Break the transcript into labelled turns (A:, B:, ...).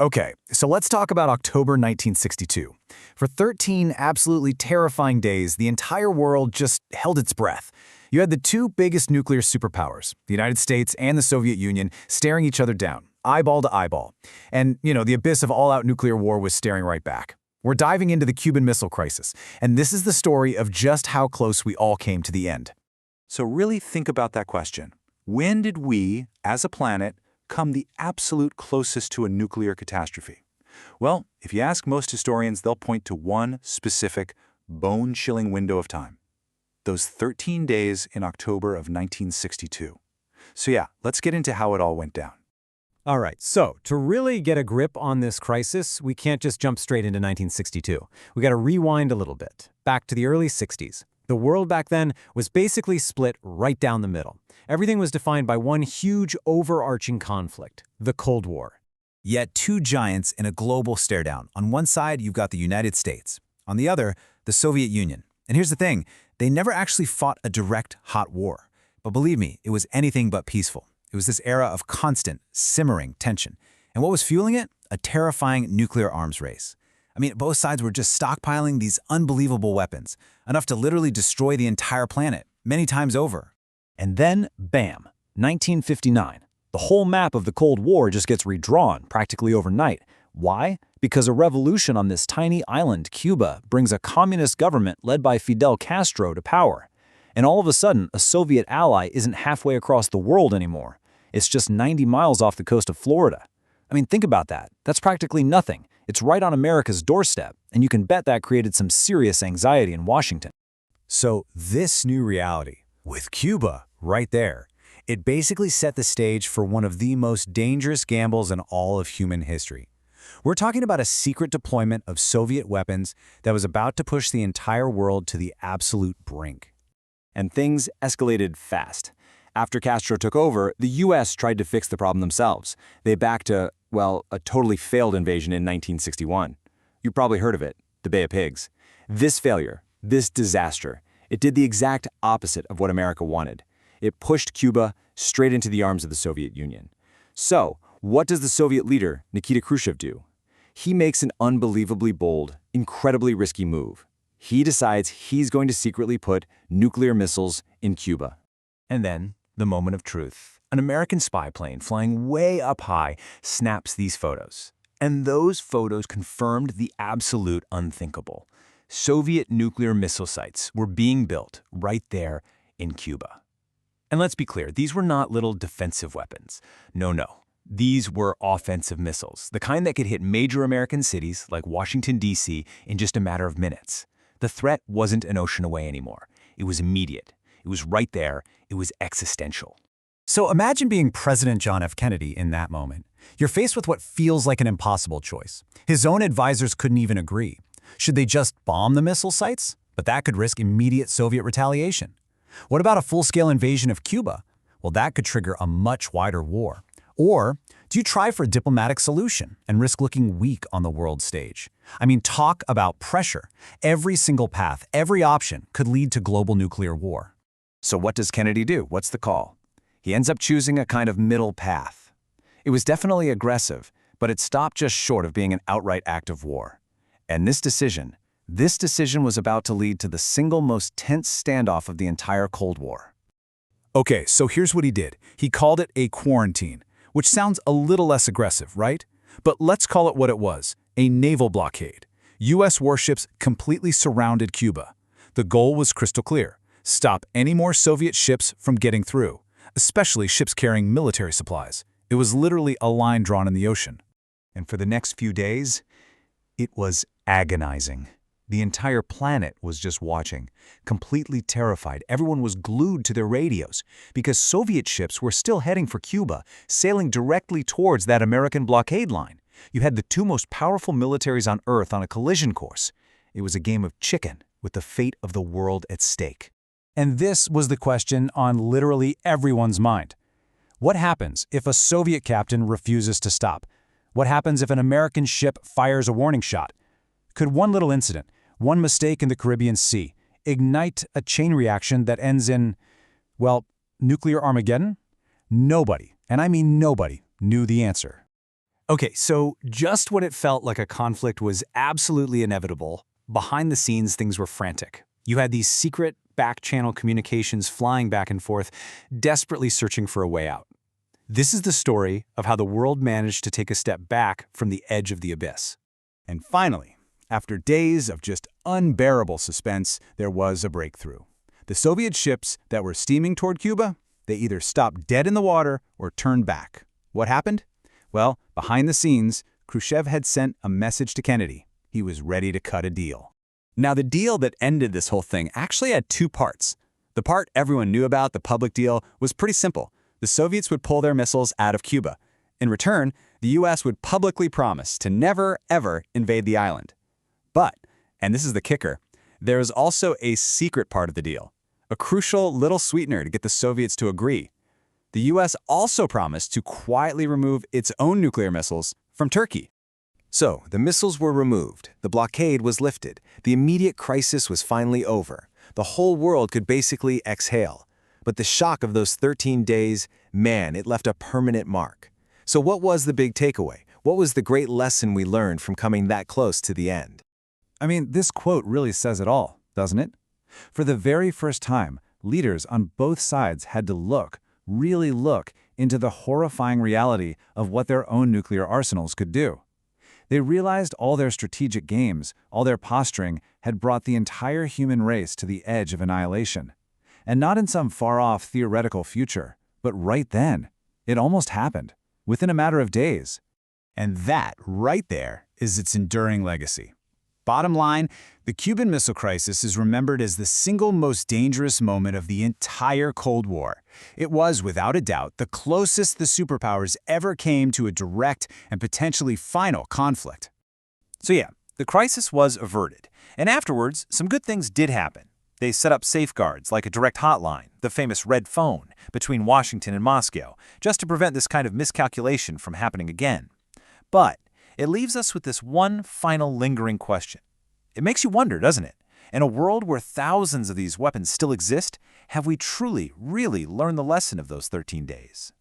A: Okay, so let's talk about October 1962. For 13 absolutely terrifying days, the entire world just held its breath. You had the two biggest nuclear superpowers, the United States and the Soviet Union, staring each other down, eyeball to eyeball. And, the abyss of all-out nuclear war was staring right back. We're diving into the Cuban Missile Crisis, and this is the story of just how close we all came to the end.
B: So really think about that question. When did we, as a planet, come the absolute closest to a nuclear catastrophe? Well, if you ask most historians, they'll point to one specific, bone-chilling window of time. Those 13 days in October of 1962. So yeah, let's get into how it all went down.
C: All right, so to really get a grip on this crisis, we can't just jump straight into 1962. We got to rewind a little bit, back to the early 60s. The world back then was basically split right down the middle. Everything was defined by one huge overarching conflict, the Cold War.
D: Yet two giants in a global stare-down. On one side, you've got the United States. On the other, the Soviet Union. And here's the thing, they never actually fought a direct hot war. But believe me, it was anything but peaceful. It was this era of constant, simmering tension. And what was fueling it? A terrifying nuclear arms race. I mean, both sides were just stockpiling these unbelievable weapons, enough to literally destroy the entire planet, many times over.
E: And then, bam, 1959. The whole map of the Cold War just gets redrawn practically overnight. Why? Because a revolution on this tiny island, Cuba, brings a communist government led by Fidel Castro to power. And all of a sudden, a Soviet ally isn't halfway across the world anymore. It's just 90 miles off the coast of Florida. I mean, think about that. That's practically nothing. It's right on America's doorstep, and you can bet that created some serious anxiety in Washington.
A: So this new reality, with Cuba right there, it basically set the stage for one of the most dangerous gambles in all of human history. We're talking about a secret deployment of Soviet weapons that was about to push the entire world to the absolute brink.
E: And things escalated fast. After Castro took over, the U.S. tried to fix the problem themselves. They backed a totally failed invasion in 1961. You've probably heard of it, the Bay of Pigs. This failure, this disaster, it did the exact opposite of what America wanted. It pushed Cuba straight into the arms of the Soviet Union. So, what does the Soviet leader, Nikita Khrushchev, do? He makes an unbelievably bold, incredibly risky move. He decides he's going to secretly put nuclear missiles in Cuba.
A: And then, the moment of truth. An American spy plane flying way up high snaps these photos. And those photos confirmed the absolute unthinkable. Soviet nuclear missile sites were being built right there in Cuba. And let's be clear, these were not little defensive weapons. No. These were offensive missiles, the kind that could hit major American cities like Washington, D.C. in just a matter of minutes. The threat wasn't an ocean away anymore. It was immediate. It was right there. It was existential.
C: So imagine being President John F. Kennedy in that moment. You're faced with what feels like an impossible choice. His own advisors couldn't even agree. Should they just bomb the missile sites? But that could risk immediate Soviet retaliation. What about a full-scale invasion of Cuba? Well, that could trigger a much wider war. Or do you try for a diplomatic solution and risk looking weak on the world stage? I mean, talk about pressure. Every single path, every option could lead to global nuclear war.
D: So what does Kennedy do? What's the call? He ends up choosing a kind of middle path. It was definitely aggressive, but it stopped just short of being an outright act of war. And this decision was about to lead to the single most tense standoff of the entire Cold War.
A: Okay, so here's what he did. He called it a quarantine, which sounds a little less aggressive, right? But let's call it what it was, a naval blockade. U.S. warships completely surrounded Cuba. The goal was crystal clear: stop any more Soviet ships from getting through, especially ships carrying military supplies. It was literally a line drawn in the ocean. And for the next few days, it was agonizing. The entire planet was just watching, completely terrified. Everyone was glued to their radios because Soviet ships were still heading for Cuba, sailing directly towards that American blockade line. You had the two most powerful militaries on Earth on a collision course. It was a game of chicken with the fate of the world at stake.
C: And this was the question on literally everyone's mind. What happens if a Soviet captain refuses to stop? What happens if an American ship fires a warning shot? Could one little incident, one mistake in the Caribbean Sea, ignite a chain reaction that ends in, nuclear Armageddon? Nobody, and I mean nobody, knew the answer. Okay, so just when it felt like a conflict was absolutely inevitable, behind the scenes things were frantic. You had these secret back-channel communications flying back and forth, desperately searching for a way out. This is the story of how the world managed to take a step back from the edge of the abyss.
A: And finally, after days of just unbearable suspense, there was a breakthrough. The Soviet ships that were steaming toward Cuba, they either stopped dead in the water or turned back. What happened? Well, behind the scenes, Khrushchev had sent a message to Kennedy. He was ready to cut a deal.
E: Now, the deal that ended this whole thing actually had two parts. The part everyone knew about, the public deal, was pretty simple. The Soviets would pull their missiles out of Cuba. In return, the U.S. would publicly promise to never, ever invade the island. But, and this is the kicker, there is also a secret part of the deal, a crucial little sweetener to get the Soviets to agree. The U.S. also promised to quietly remove its own nuclear missiles from Turkey.
D: So, the missiles were removed, the blockade was lifted, the immediate crisis was finally over. The whole world could basically exhale. But the shock of those 13 days, man, it left a permanent mark. So what was the big takeaway? What was the great lesson we learned from coming that close to the end?
A: I mean, this quote really says it all, doesn't it? For the very first time, leaders on both sides had to look, really look, into the horrifying reality of what their own nuclear arsenals could do. They realized all their strategic games, all their posturing, had brought the entire human race to the edge of annihilation. And not in some far-off theoretical future, but right then. It almost happened, within a matter of days. And that, right there, is its enduring legacy. Bottom line, the Cuban Missile Crisis is remembered as the single most dangerous moment of the entire Cold War. It was, without a doubt, the closest the superpowers ever came to a direct and potentially final conflict.
B: So yeah, the crisis was averted, and afterwards, some good things did happen. They set up safeguards like a direct hotline, the famous red phone, between Washington and Moscow, just to prevent this kind of miscalculation from happening again. But it leaves us with this one final lingering question. It makes you wonder, doesn't it? In a world where thousands of these weapons still exist, have we truly, really learned the lesson of those 13 days?